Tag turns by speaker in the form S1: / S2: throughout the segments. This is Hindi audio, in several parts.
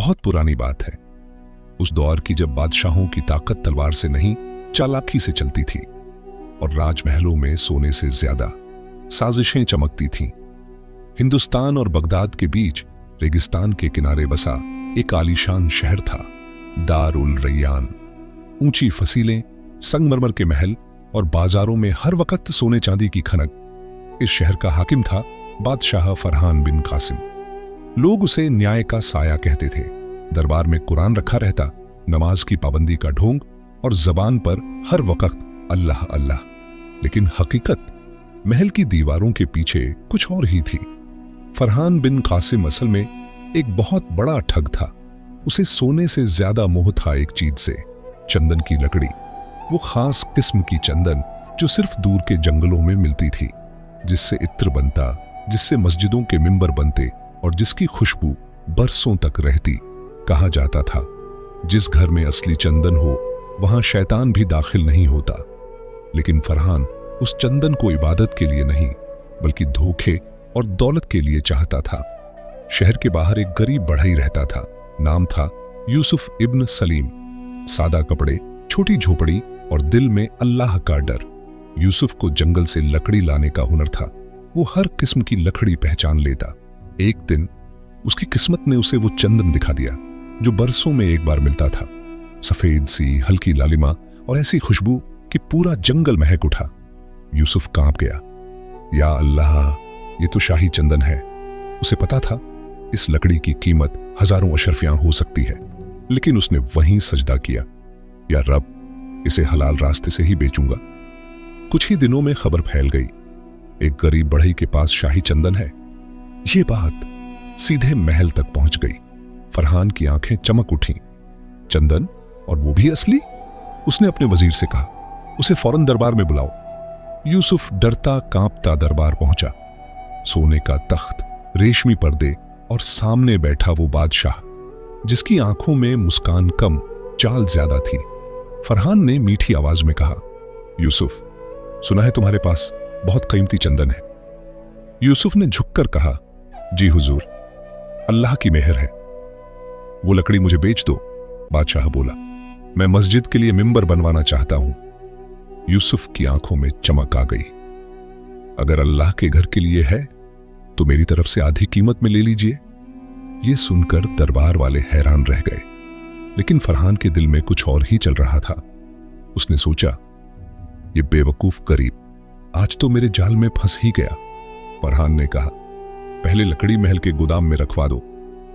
S1: बहुत पुरानी बात है, उस दौर की जब बादशाहों की ताकत तलवार से नहीं चालाकी से चलती थी और राजमहलों में सोने से ज्यादा साजिशें चमकती थीं। हिंदुस्तान और बगदाद के बीच रेगिस्तान के किनारे बसा एक आलीशान शहर था, दारुल रैयान। ऊंची फसीलें, संगमरमर के महल और बाजारों में हर वक्त सोने चांदी की खनक। इस शहर का हाकिम था बादशाह फरहान बिन कासिम। लोग उसे न्याय का साया कहते थे। दरबार में कुरान रखा रहता, नमाज की पाबंदी का ढोंग और जबान पर हर वक्त अल्लाह अल्लाह। लेकिन हकीकत महल की दीवारों के पीछे कुछ और ही थी। फरहान बिन कासिम असल में एक बहुत बड़ा ठग था। उसे सोने से ज्यादा मोह था एक चीज से, चंदन की लकड़ी। वो खास किस्म की चंदन जो सिर्फ दूर के जंगलों में मिलती थी, जिससे इत्र बनता, जिससे मस्जिदों के मिंबर बनते और जिसकी खुशबू बरसों तक रहती। कहा जाता था जिस घर में असली चंदन हो वहां शैतान भी दाखिल नहीं होता। लेकिन फरहान उस चंदन को इबादत के लिए नहीं बल्कि धोखे और दौलत के लिए चाहता था। शहर के बाहर एक गरीब बढ़ई रहता था, नाम था यूसुफ इब्न सलीम। सादा कपड़े, छोटी झोपड़ी और दिल में अल्लाह का डर। यूसुफ को जंगल से लकड़ी लाने का हुनर था। वो हर किस्म की लकड़ी पहचान लेता। एक दिन उसकी किस्मत ने उसे वो चंदन दिखा दिया जो बरसों में एक बार मिलता था। सफेद सी हल्की लालिमा और ऐसी खुशबू कि पूरा जंगल महक उठा। यूसुफ कांप गया। या अल्लाह, ये तो शाही चंदन है। उसे पता था इस लकड़ी की कीमत हजारों अशरफियां हो सकती है, लेकिन उसने वहीं सजदा किया, या रब, इसे हलाल रास्ते से ही बेचूंगा। कुछ ही दिनों में खबर फैल गई, एक गरीब बढ़ई के पास शाही चंदन है। ये बात सीधे महल तक पहुंच गई। फरहान की आंखें चमक उठी। चंदन, और वो भी असली? उसने अपने वजीर से कहा, उसे फौरन दरबार में बुलाओ। यूसुफ डरता कांपता दरबार पहुंचा। सोने का तख्त, रेशमी पर्दे और सामने बैठा वो बादशाह जिसकी आंखों में मुस्कान कम, चाल ज्यादा थी। फरहान ने मीठी आवाज में कहा, यूसुफ, सुना है तुम्हारे पास बहुत कीमती चंदन है। यूसुफ ने झुककर कहा, जी हुजूर, अल्लाह की मेहर है। वो लकड़ी मुझे बेच दो। बादशाह बोला, मैं मस्जिद के लिए मिंबर बनवाना चाहता हूं। यूसुफ की आंखों में चमक आ गई। अगर अल्लाह के घर के लिए है तो मेरी तरफ से आधी कीमत में ले लीजिए। यह सुनकर दरबार वाले हैरान रह गए, लेकिन फरहान के दिल में कुछ और ही चल रहा था। उसने सोचा, यह बेवकूफ गरीब आज तो मेरे जाल में फंस ही गया। फरहान ने कहा, पहले लकड़ी महल के गोदाम में रखवा दो,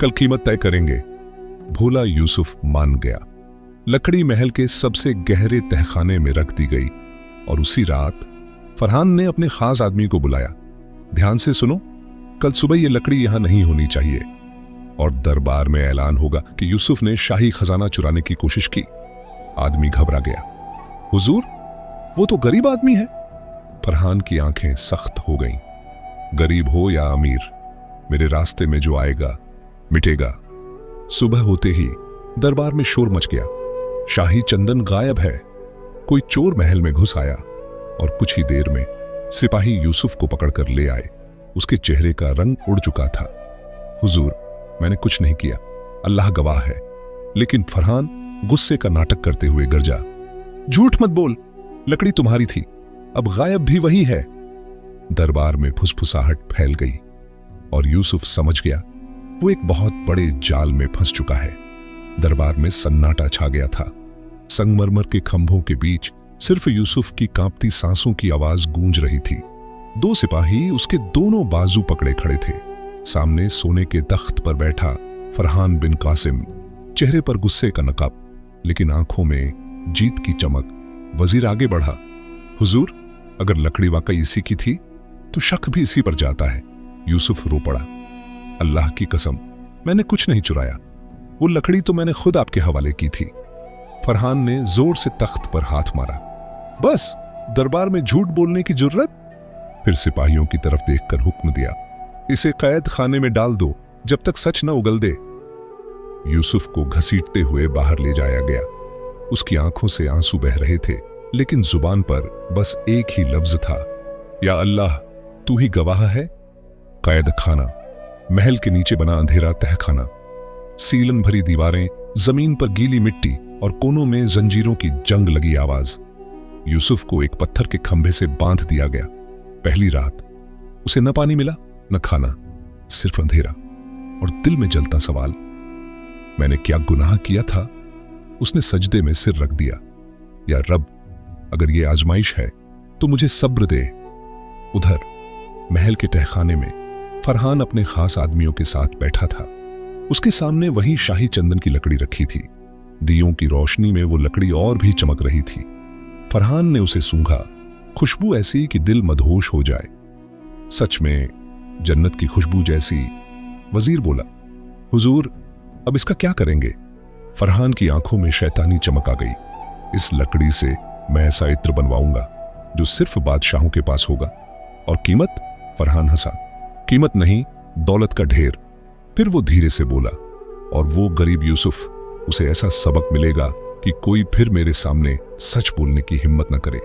S1: कल कीमत तय करेंगे। भोला यूसुफ मान गया। लकड़ी महल के सबसे गहरे तहखाने में रख दी गई और उसी रात फरहान ने अपने खास आदमी को बुलाया। ध्यान से सुनो, कल सुबह यह लकड़ी यहां नहीं होनी चाहिए। और दरबार में ऐलान होगा कि यूसुफ ने शाही खजाना चुराने की कोशिश की। आदमी घबरा गया। हुजूर, वो तो गरीब आदमी है। फरहान की आंखें सख्त हो गईं। गरीब हो या अमीर, मेरे रास्ते में जो आएगा मिटेगा। सुबह होते ही दरबार में शोर मच गया। शाही चंदन गायब है। कोई चोर महल में घुस आया और कुछ ही देर में सिपाही यूसुफ को पकड़कर ले आए। उसके चेहरे का रंग उड़ चुका था। हुजूर, मैंने कुछ नहीं किया, अल्लाह गवाह है। लेकिन फरहान गुस्से का नाटक करते हुए गरजा, झूठ मत बोल, लकड़ी तुम्हारी थी, अब गायब भी वही है। दरबार में फुसफुसाहट फैल गई और यूसुफ समझ गया वो एक बहुत बड़े जाल में फंस चुका है। दरबार में सन्नाटा छा गया था। संगमरमर के खंभों के बीच सिर्फ यूसुफ की कांपती सांसों की आवाज गूंज रही थी। दो सिपाही उसके दोनों बाजू पकड़े खड़े थे। सामने सोने के तख्त पर बैठा फरहान बिन कासिम, चेहरे पर गुस्से का नकाब, लेकिन आंखों में जीत की चमक। वजीर आगे बढ़ा, हुजूर, अगर लकड़ी वाकई इसी की थी तो शक भी इसी पर जाता है। यूसुफ रो पड़ा, अल्लाह की कसम, मैंने कुछ नहीं चुराया, वो लकड़ी तो मैंने खुद आपके हवाले की थी। फरहान ने जोर से तख्त पर हाथ मारा, बस, दरबार में झूठ बोलने की जुर्रत? फिर सिपाहियों की तरफ देखकर हुक्म दिया, इसे कैद खाने में डाल दो जब तक सच न उगल दे। यूसुफ को घसीटते हुए बाहर ले जाया गया। उसकी आंखों से आंसू बह रहे थे, लेकिन जुबान पर बस एक ही लफ्ज था, या अल्लाह, तू ही गवाह है। कैद खाना, महल के नीचे बना अंधेरा तहखाना। सीलन भरी दीवारें, जमीन पर गीली मिट्टी और कोनों में जंजीरों की जंग लगी आवाज। यूसुफ को एक पत्थर के खंभे से बांध दिया गया। पहली रात उसे न पानी मिला, न खाना, सिर्फ अंधेरा और दिल में जलता सवाल, मैंने क्या गुनाह किया था? उसने सजदे में सिर रख दिया, या रब, अगर ये आजमाइश है तो मुझे सब्र दे। उधर महल के तहखाने में फरहान अपने खास आदमियों के साथ बैठा था। उसके सामने वही शाही चंदन की लकड़ी रखी थी। दियों की रोशनी में वो लकड़ी और भी चमक रही थी। फरहान ने उसे सूंघा, खुशबू ऐसी कि दिल मदहोश हो जाए। सच में जन्नत की खुशबू जैसी। वजीर बोला, हुजूर, अब इसका क्या करेंगे? फरहान की आंखों में शैतानी चमक आ गई। इस लकड़ी से मैं ऐसा इत्र बनवाऊंगा जो सिर्फ बादशाहों के पास होगा। और कीमत? फरहान हंसा, कीमत नहीं, दौलत का ढेर। फिर वो धीरे से बोला, और वो गरीब यूसुफ, उसे ऐसा सबक मिलेगा कि कोई फिर मेरे सामने सच बोलने की हिम्मत न करे।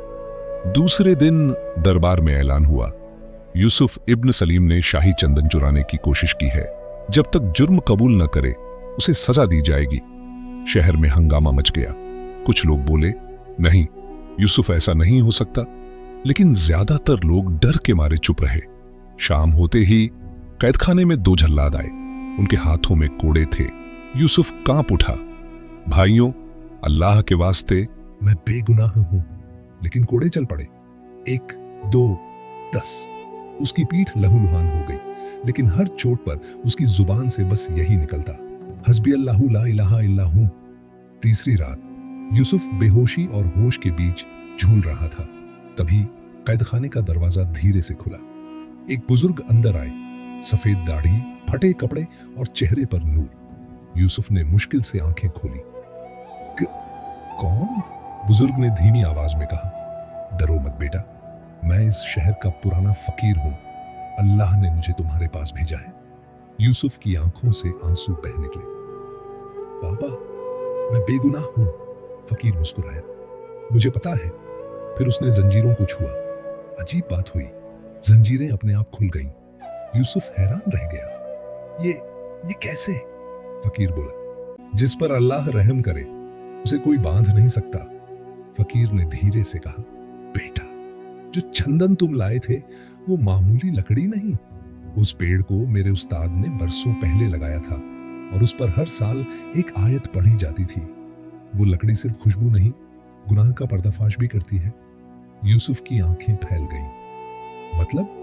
S1: दूसरे दिन दरबार में ऐलान हुआ, यूसुफ इब्न सलीम ने शाही चंदन चुराने की कोशिश की है। जब तक जुर्म कबूल न करे उसे सजा दी जाएगी। शहर में हंगामा मच गया। कुछ लोग बोले, नहीं, यूसुफ ऐसा नहीं हो सकता, लेकिन ज्यादातर लोग डर के मारे चुप रहे। शाम होते ही कैदखाने में दो जल्लाद आए। उनके हाथों में कोड़े थे। यूसुफ कांप उठा। भाइयों, अल्लाह के वास्ते, मैं बेगुनाह हूं। लेकिन कोड़े चल पड़े। 1, 2, 10। उसकी पीठ लहूलुहान हो गई, लेकिन हर चोट पर उसकी जुबान से बस यही निकलता, हस्बी अल्लाहु ला इलाहा इल्ला हूं। तीसरी रात यूसुफ बेहोशी और होश के बीच झूल रहा था। तभी कैदखाने का दरवाजा धीरे से खुला। एक बुजुर्ग अंदर आए, सफेद दाढ़ी, फटे कपड़े और चेहरे पर नूर। यूसुफ ने मुश्किल से आंखें खोली। कौन? बुजुर्ग ने धीमी आवाज में कहा, डरो मत बेटा, मैं इस शहर का पुराना फकीर हूं। अल्लाह ने मुझे तुम्हारे पास भेजा है। यूसुफ की आंखों से आंसू बह निकले। बाबा, मैं बेगुनाह हूं। फकीर मुस्कुराया, मुझे पता है। फिर उसने जंजीरों को छुआ। अजीब बात हुई, जंजीरें अपने आप खुल गईं। यूसुफ हैरान रह गया। ये कैसे? फकीर बोला, जिस पर अल्लाह रहम करे उसे कोई बांध नहीं सकता। फकीर ने धीरे से कहा, बेटा, जो चंदन तुम लाए थे वो मामूली लकड़ी नहीं। उस पेड़ को मेरे उस्ताद ने बरसों पहले लगाया था और उस पर हर साल एक आयत पढ़ी जाती थी। वो लकड़ी सिर्फ खुशबू नहीं, गुनाह का पर्दाफाश भी करती है। यूसुफ की आंखें फैल गईं। मतलब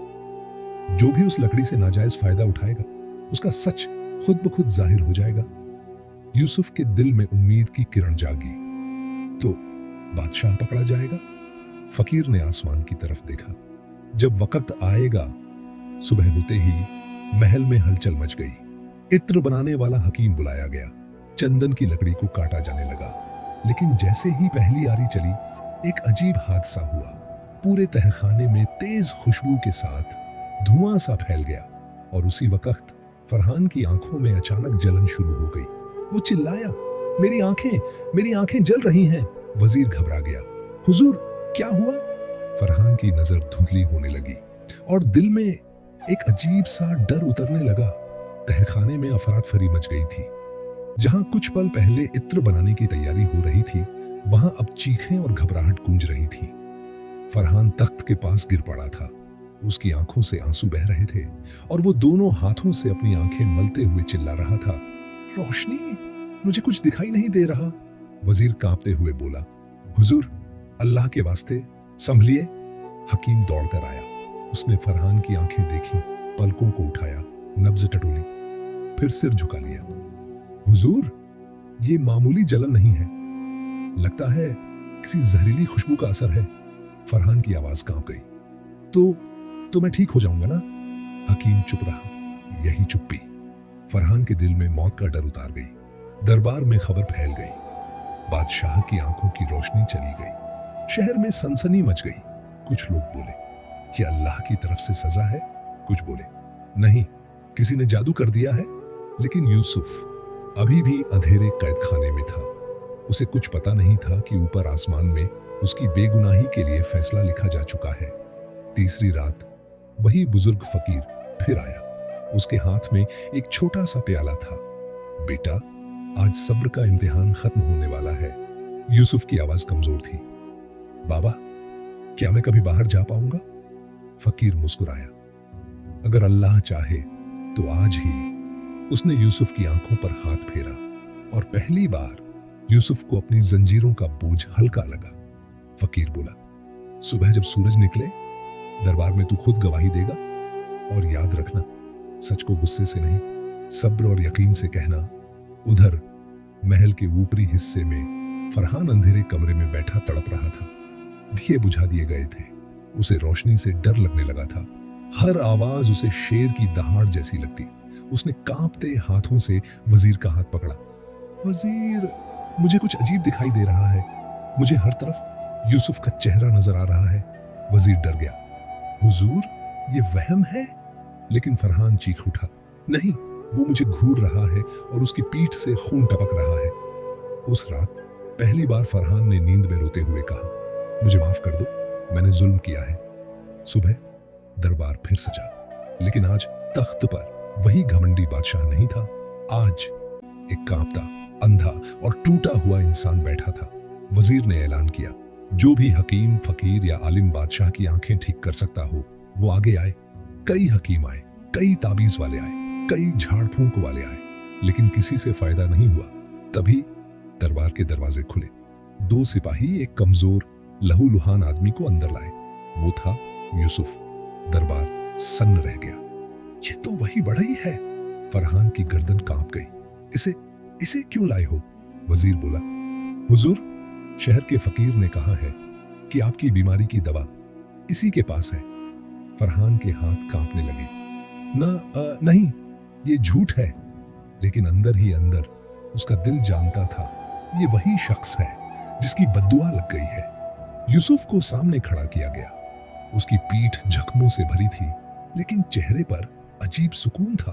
S1: जो भी उस लकड़ी से नाजायज फायदा उठाएगा उसका सच खुद ब खुद जाहिर हो जाएगा। यूसुफ के दिल में उम्मीद की किरण जागी। तो बादशाह पकड़ा जाएगा? फकीर ने आसमान की तरफ देखा। जब वक्त आएगा। सुबह होते ही महल में हलचल मच गई। इत्र बनाने वाला हकीम बुलाया गया। चंदन की लकड़ी को काटा जाने लगा। लेकिन जैसे ही पहली आरी चली, एक अजीब हादसा हुआ। पूरे तहखाने में तेज खुशबू के साथ धुआं सा फैल गया और उसी वक्त फरहान की आंखों में अचानक जलन शुरू हो गई। वो चिल्लाया, मेरी आंखें जल रही हैं। वजीर घबरा गया। हुजूर, क्या हुआ? फरहान की नजर धुंधली होने लगी और दिल में एक अजीब सा डर उतरने लगा। तहखाने में अफरातफरी मच गई थी। जहां कुछ पल पहले इत्र बनाने की तैयारी हो रही थी, वहां अब चीखें और घबराहट गूंज रही थी। फरहान तख्त के पास गिर पड़ा था। उसकी आंखों से आंसू बह रहे थे और वो दोनों हाथों से अपनी आंखें मलते हुए चिल्ला रहा था, रोशनी, मुझे कुछ दिखाई नहीं दे रहा। वजीर कांपते हुए बोला, हुजूर, अल्लाह के वास्ते संभलिए। हकीम दौड़कर आया। उसने फरहान की आंखें देखी, पलकों को उठाया, नब्ज टटोली, फिर सिर झुका लिया। हुजूर, ये मामूली जलन नहीं है, लगता है किसी जहरीली खुशबू का असर है। फरहान की आवाज कांप गई। तो मैं ठीक हो जाऊंगा ना? हकीम चुप रहा। यही चुप्पी फरहान के दिल में मौत का डर उतार गई। दरबार में खबर फैल गई। बादशाह की आंखों की रोशनी चली गई। शहर में सनसनी मच गई। कुछ लोग बोले, ये अल्लाह की तरफ से सजा है। कुछ बोले, नहीं, किसी ने जादू कर दिया है। लेकिन यूसुफ अभी भी अंधेरे कैदखाने में था। उसे कुछ पता नहीं था कि ऊपर आसमान में उसकी बेगुनाही के लिए फैसला लिखा जा चुका है। तीसरी रात वही बुजुर्ग फकीर फिर आया। उसके हाथ में एक छोटा सा प्याला था। बेटा, आज सब्र का इम्तिहान खत्म होने वाला है। यूसुफ की आवाज कमजोर थी। बाबा, क्या मैं कभी बाहर जा पाऊंगा? फकीर मुस्कुराया। अगर अल्लाह चाहे तो आज ही। उसने यूसुफ की आंखों पर हाथ फेरा और पहली बार यूसुफ को अपनी जंजीरों का बोझ हल्का लगा। फकीर बोला, सुबह जब सूरज निकले दरबार में तू खुद गवाही देगा, और याद रखना, सच को गुस्से से नहीं, सब्र और यकीन से कहना। उधर महल के ऊपरी हिस्से में फरहान अंधेरे कमरे में बैठा तड़प रहा था। दिए बुझा दिए गए थे। उसे रोशनी से डर लगने लगा था। हर आवाज उसे शेर की दहाड़ जैसी लगती। उसने कांपते हाथों से वजीर का हाथ पकड़ा। वजीर, मुझे कुछ अजीब दिखाई दे रहा है। मुझे हर तरफ यूसुफ का चेहरा नजर आ रहा है। वजीर डर गया। हुजूर, ये वहम है? लेकिन फरहान चीख उठा, नहीं, वो मुझे घूर रहा है और उसकी पीठ से खून टपक रहा है। उस रात पहली बार फरहान ने नींद में रोते हुए कहा, मुझे माफ कर दो, मैंने जुल्म किया है। सुबह दरबार फिर सजा, लेकिन आज तख्त पर वही घमंडी बादशाह नहीं था। आज एक कांपता, अंधा और टूटा हुआ इंसान बैठा था। वजीर ने ऐलान किया, जो भी हकीम, फकीर या आलिम बादशाह की आंखें ठीक कर सकता हो वो आगे आए। कई हकीम आए, कई ताबीज वाले आए, कई झाड़ फूंक वाले आए, लेकिन किसी से फायदा नहीं हुआ। तभी दरबार के दरवाजे खुले। 2 सिपाही एक कमजोर लहूलुहान आदमी को अंदर लाए। वो था यूसुफ। दरबार सन्न रह गया। ये तो वही बढ़ई है। फरहान की गर्दन कांप गई। इसे क्यों लाए हो? वजीर बोला, हुजूर, शहर के फकीर ने कहा है कि आपकी बीमारी की दवा इसी के पास है। फरहान के हाथ कांपने लगे। नहीं, ये झूठ है। लेकिन अंदर ही अंदर उसका दिल जानता था, ये वही शख्स है जिसकी बद्दुआ लग गई है। यूसुफ को सामने खड़ा किया गया। उसकी पीठ जख्मों से भरी थी, लेकिन चेहरे पर अजीब सुकून था।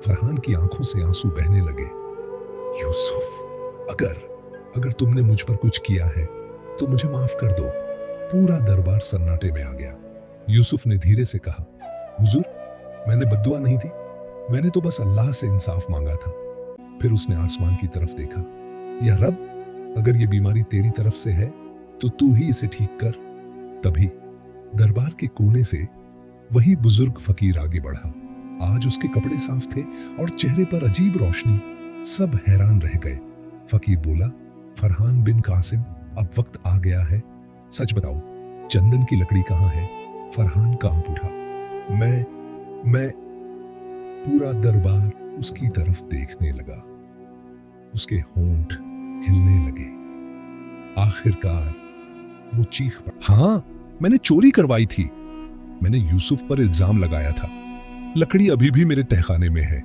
S1: फरहान की आंखों से आंसू बहने लगे। यूसुफ, अगर तुमने मुझ पर कुछ किया है तो मुझे माफ कर दो। पूरा दरबार सन्नाटे में आ गया। यूसुफ ने धीरे से कहा, हुजूर, मैंने बद्दुआ नहीं दी, मैंने तो बस अल्लाह से इंसाफ मांगा था। फिर उसने आसमान की तरफ देखा। या रब, अगर ये बीमारी तेरी तरफ से है तो तू ही इसे ठीक कर। तभी दरबार के कोने से वही बुजुर्ग फकीर आगे बढ़ा। आज उसके कपड़े साफ थे और चेहरे पर अजीब रोशनी। सब हैरान रह गए। फकीर बोला, फरहान बिन कासिम, अब वक्त आ गया है। सच बताओ, चंदन की लकड़ी कहाँ है? फरहान कांप उठा। मैं पूरा दरबार उसकी तरफ देखने लगा। उसके होंठ हिलने लगे। आखिरकार वो चीख पड़ा, हाँ, मैंने चोरी करवाई थी। मैंने यूसुफ पर इल्जाम लगाया था। लकड़ी अभी भी मेरे तहखाने में है।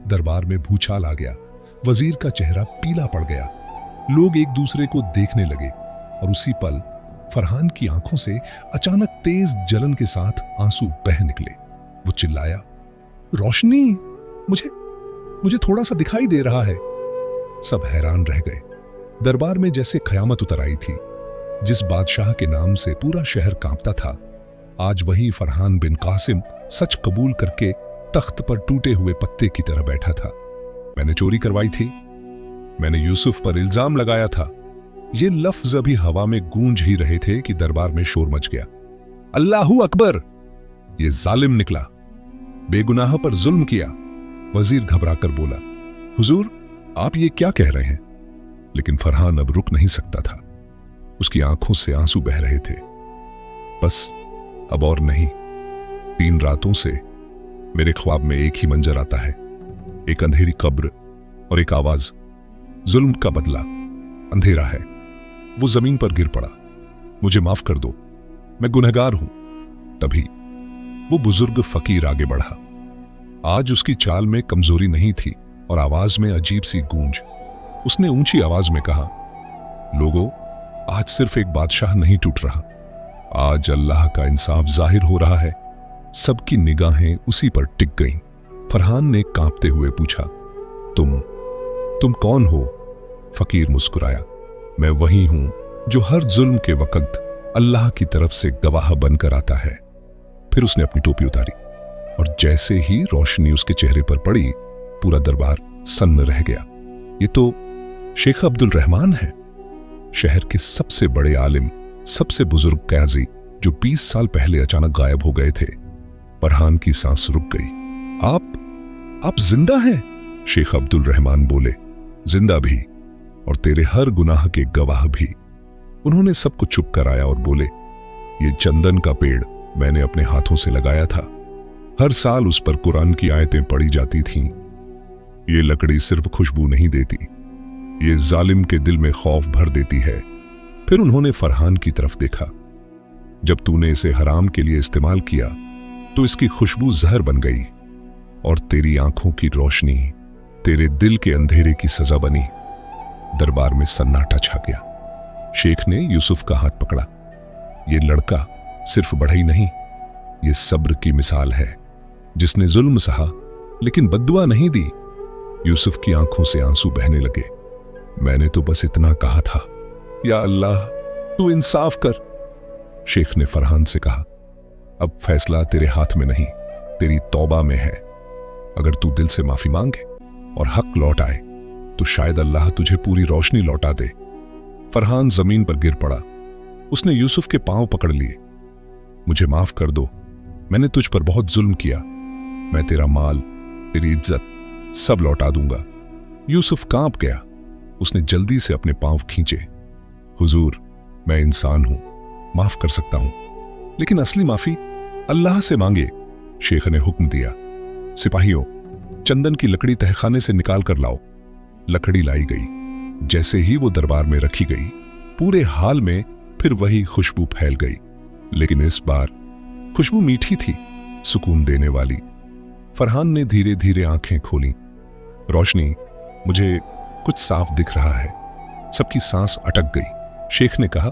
S1: दरबार में भूचाल आ गया। वजीर का चेहरा पीला पड़ गया। लोग एक दूसरे को देखने लगे और उसी पल फरहान की आंखों से अचानक तेज जलन के साथ आंसू बह निकले। वो चिल्लाया, रोशनी, मुझे थोड़ा सा दिखाई दे रहा है। सब हैरान रह गए। दरबार में जैसे कयामत उतर आई थी। जिस बादशाह के नाम से पूरा शहर कांपता था, आज वही फरहान बिन कासिम सच कबूल करके तख्त पर टूटे हुए पत्ते की तरह बैठा था। मैंने चोरी करवाई थी, मैंने यूसुफ पर इल्जाम लगाया था। ये लफ्ज अभी हवा में गूंज ही रहे थे कि दरबार में शोर मच गया। अल्लाहू अकबर! ये जालिम निकला, बेगुनाह पर जुल्म किया। वजीर घबराकर बोला, हुजूर, आप ये क्या कह रहे हैं? लेकिन फरहान अब रुक नहीं सकता था। उसकी आंखों से आंसू बह रहे थे। बस अब और नहीं। 3 रातों से मेरे ख्वाब में एक ही मंजर आता है, एक अंधेरी कब्र और एक आवाज, जुल्म का बदला, अंधेरा है। वो जमीन पर गिर पड़ा। मुझे माफ कर दो, मैं गुनहगार हूं। तभी वो बुजुर्ग फकीर आगे बढ़ा। आज उसकी चाल में कमजोरी नहीं थी और आवाज में अजीब सी गूंज। उसने ऊंची आवाज में कहा, लोगों, आज सिर्फ एक बादशाह नहीं टूट रहा, आज अल्लाह का इंसाफ जाहिर हो रहा है। सबकी निगाहें उसी पर टिक गईं। फरहान ने कांपते हुए पूछा, तुम कौन हो? फकीर मुस्कुराया, मैं वही हूं जो हर जुल्म के वक्त अल्लाह की तरफ से गवाह बनकर आता है। फिर उसने अपनी टोपी उतारी और जैसे ही रोशनी उसके चेहरे पर पड़ी, पूरा दरबार सन्न रह गया। ये तो शेख अब्दुल रहमान है, शहर के सबसे बड़े आलिम, सबसे बुजुर्ग काजी, जो 20 साल पहले अचानक गायब हो गए थे। फरहान की सांस रुक गई। आप जिंदा हैं? शेख अब्दुल रहमान बोले। जिंदा भी, और तेरे हर गुनाह के गवाह भी। उन्होंने सबको चुप कराया और बोले, ये चंदन का पेड़ मैंने अपने हाथों से लगाया था। हर साल उस पर कुरान की आयतें पढ़ी जाती थीं। ये लकड़ी सिर्फ खुशबू नहीं देती, ये जालिम के दिल में खौफ भर देती है। फिर उन्होंने फरहान की तरफ देखा। जब तूने इसे हराम के लिए इस्तेमाल किया तो इसकी खुशबू जहर बन गई, और तेरी आंखों की रोशनी तेरे दिल के अंधेरे की सजा बनी। दरबार में सन्नाटा छा गया। शेख ने यूसुफ का हाथ पकड़ा। ये लड़का सिर्फ बढ़ई नहीं, ये सब्र की मिसाल है, जिसने जुल्म सहा लेकिन बद्दुआ नहीं दी। यूसुफ की आंखों से आंसू बहने लगे। मैंने तो बस इतना कहा था, या अल्लाह तू इंसाफ कर। शेख ने फरहान से कहा, अब फैसला तेरे हाथ में नहीं, तेरी तौबा में है। अगर तू दिल से माफी मांगे और हक लौट आए तो शायद अल्लाह तुझे पूरी रोशनी लौटा दे। फरहान जमीन पर गिर पड़ा। उसने यूसुफ के पांव पकड़ लिए। मुझे माफ कर दो, मैंने तुझ पर बहुत जुल्म किया। मैं तेरा माल, तेरी इज्जत सब लौटा दूंगा। यूसुफ कांप गया। उसने जल्दी से अपने पांव खींचे। हुजूर, मैं इंसान हूं, माफ कर सकता हूं, लेकिन असली माफी अल्लाह से मांगे। शेख ने हुक्म दिया, सिपाहियों, चंदन की लकड़ी तहखाने से निकाल कर लाओ। लकड़ी लाई गई। जैसे ही वो दरबार में रखी गई, पूरे हाल में फिर वही खुशबू फैल गई, लेकिन इस बार खुशबू मीठी थी, सुकून देने वाली। फरहान ने धीरे धीरे आंखें खोली। रोशनी, मुझे कुछ साफ दिख रहा है। सबकी सांस अटक गई। शेख ने कहा,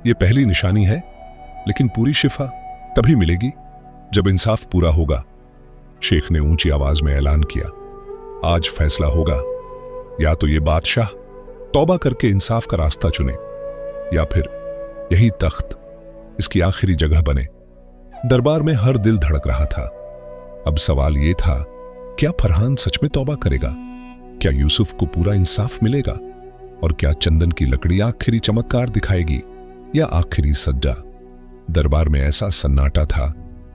S1: यह पहली निशानी है, लेकिन पूरी शिफा तभी मिलेगी जब इंसाफ पूरा होगा। शेख ने ऊंची आवाज में ऐलान किया, आज फैसला होगा। या तो ये बादशाह तौबा करके इंसाफ का रास्ता चुने, या फिर यही तख्त इसकी आखिरी जगह बने। दरबार में हर दिल धड़क रहा था। अब सवाल यह था, क्या फरहान सच में तौबा करेगा? क्या यूसुफ को पूरा इंसाफ मिलेगा? और क्या चंदन की लकड़ी आखिरी चमत्कार दिखाएगी या आखिरी सज्जा? दरबार में ऐसा सन्नाटा था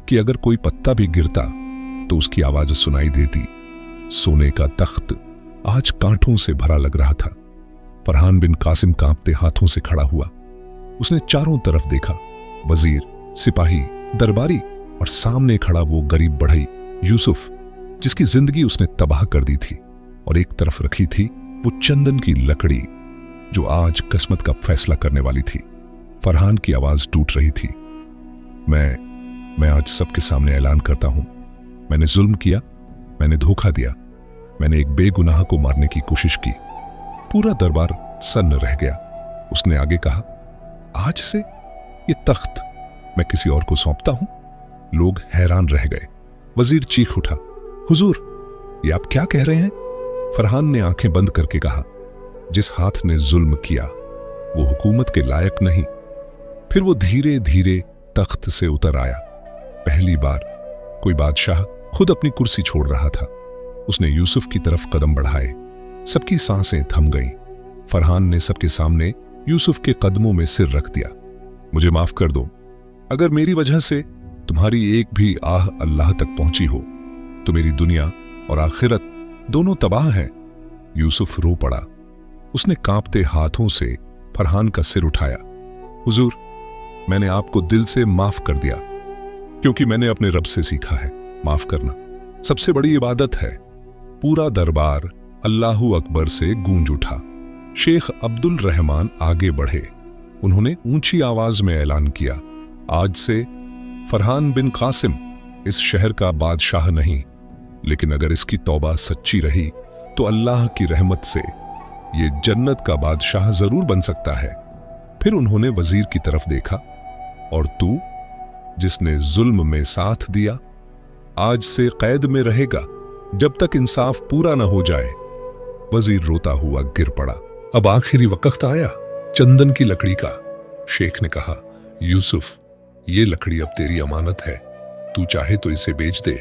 S1: कि अगर कोई पत्ता भी गिरता तो उसकी आवाज सुनाई देती। सोने का तख्त आज कांटों से भरा लग रहा था। फरहान बिन कासिम कांपते हाथों से खड़ा हुआ। उसने चारों तरफ देखा, वजीर, सिपाही, दरबारी, और सामने खड़ा वो गरीब बढ़ई यूसुफ, जिसकी जिंदगी उसने तबाह कर दी थी। और एक तरफ रखी थी वो चंदन की लकड़ी, जो आज किस्मत का फैसला करने वाली थी। फरहान की आवाज टूट रही थी, मैं आज सबके सामने ऐलान करता हूं, मैंने जुल्म किया, मैंने धोखा दिया, मैंने एक बेगुनाह को मारने की कोशिश की। पूरा दरबार सन्न रह गया। उसने आगे कहा, आज से ये तख्त मैं किसी और को सौंपता हूं। लोग हैरान रह गए। वजीर चीख उठा, हुजूर, ये आप क्या कह रहे हैं? फरहान ने आंखें बंद करके कहा, जिस हाथ ने जुल्म किया वो हुकूमत के लायक नहीं। फिर वो धीरे धीरे तख्त से उतर आया। पहली बार कोई बादशाह खुद अपनी कुर्सी छोड़ रहा था। उसने यूसुफ की तरफ कदम बढ़ाए। सबकी सांसें थम गईं। फरहान ने सबके सामने यूसुफ के कदमों में सिर रख दिया। मुझे माफ कर दो, अगर मेरी वजह से तुम्हारी एक भी आह अल्लाह तक पहुंची हो तो मेरी दुनिया और आखिरत दोनों तबाह हैं। यूसुफ रो पड़ा। उसने कांपते हाथों से फरहान का सिर उठाया। हुजूर, मैंने आपको दिल से माफ कर दिया, क्योंकि मैंने अपने रब से सीखा है, माफ करना सबसे बड़ी इबादत है। पूरा दरबार अल्लाहू अकबर से गूंज उठा। शेख अब्दुल रहमान आगे बढ़े। उन्होंने ऊंची आवाज में ऐलान किया, आज से फरहान बिन कासिम इस शहर का बादशाह नहीं, लेकिन अगर इसकी तौबा सच्ची रही तो अल्लाह की रहमत से ये जन्नत का बादशाह जरूर बन सकता है। फिर उन्होंने वजीर की तरफ देखा, और तू जिसने जुल्म में साथ दिया, आज से कैद में रहेगा जब तक इंसाफ पूरा न हो जाए। वजीर रोता हुआ गिर पड़ा। अब आखिरी वक्त आया चंदन की लकड़ी का। शेख ने कहा, यूसुफ, ये लकड़ी अब तेरी अमानत है, तू चाहे तो इसे बेच दे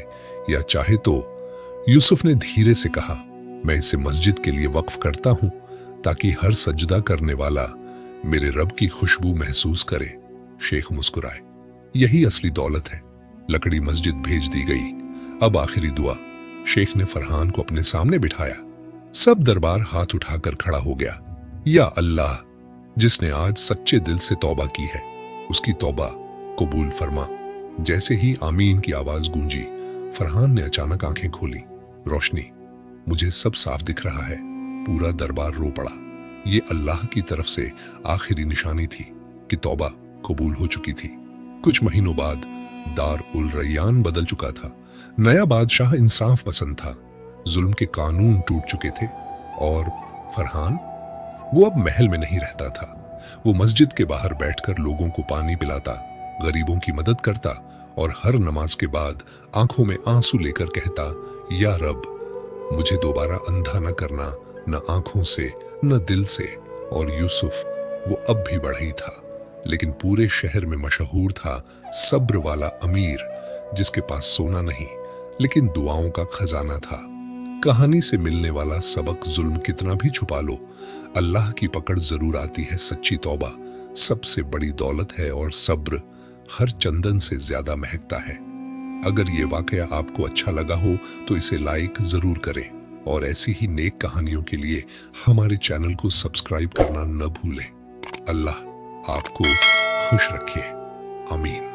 S1: या चाहे तो। यूसुफ ने धीरे से कहा, मैं इसे मस्जिद के लिए वक्फ करता हूं ताकि हर सजदा करने वाला मेरे रब की खुशबू महसूस करे। शेख मुस्कुराए। यही असली दौलत है। लकड़ी मस्जिद भेज दी गई। अब आखिरी दुआ। शेख ने फरहान को अपने सामने बिठाया। सब दरबार हाथ उठाकर खड़ा हो गया। या अल्लाह, जिसने आज सच्चे दिल से तौबा की है, उसकी तौबा कबूल फरमा। जैसे ही आमीन की आवाज गूंजी, फरहान ने अचानक आंखें खोली। रोशनी, मुझे सब साफ दिख रहा है। पूरा दरबार रो पड़ा। ये अल्लाह की तरफ से आखिरी निशानी थी कि तौबा कबूल हो चुकी थी। कुछ महीनों बाद दार उल रैयान बदल चुका था। नया बादशाह इंसाफ पसंद था। जुल्म के कानून टूट चुके थे। और फरहान, वो अब महल में नहीं रहता था। वो मस्जिद के बाहर बैठकर लोगों को पानी पिलाता, गरीबों की मदद करता और हर नमाज के बाद आंखों में आंसू लेकर कहता, या रब, मुझे दोबारा अंधा न करना, न आंखों से न दिल से। और यूसुफ, वो अब भी बड़ा ही था, लेकिन पूरे शहर में मशहूर था सब्र वाला अमीर, जिसके पास सोना नहीं लेकिन दुआओं का खजाना था। कहानी से मिलने वाला सबक, जुल्म कितना भी छुपा लो, अल्लाह की पकड़ जरूर आती है। सच्ची तौबा सबसे बड़ी दौलत है और सब्र हर चंदन से ज्यादा महकता है। अगर ये वाकया आपको अच्छा लगा हो तो इसे लाइक जरूर करें और ऐसी ही नेक कहानियों के लिए हमारे चैनल को सब्सक्राइब करना न भूलें। अल्लाह आपको खुश रखे। आमीन।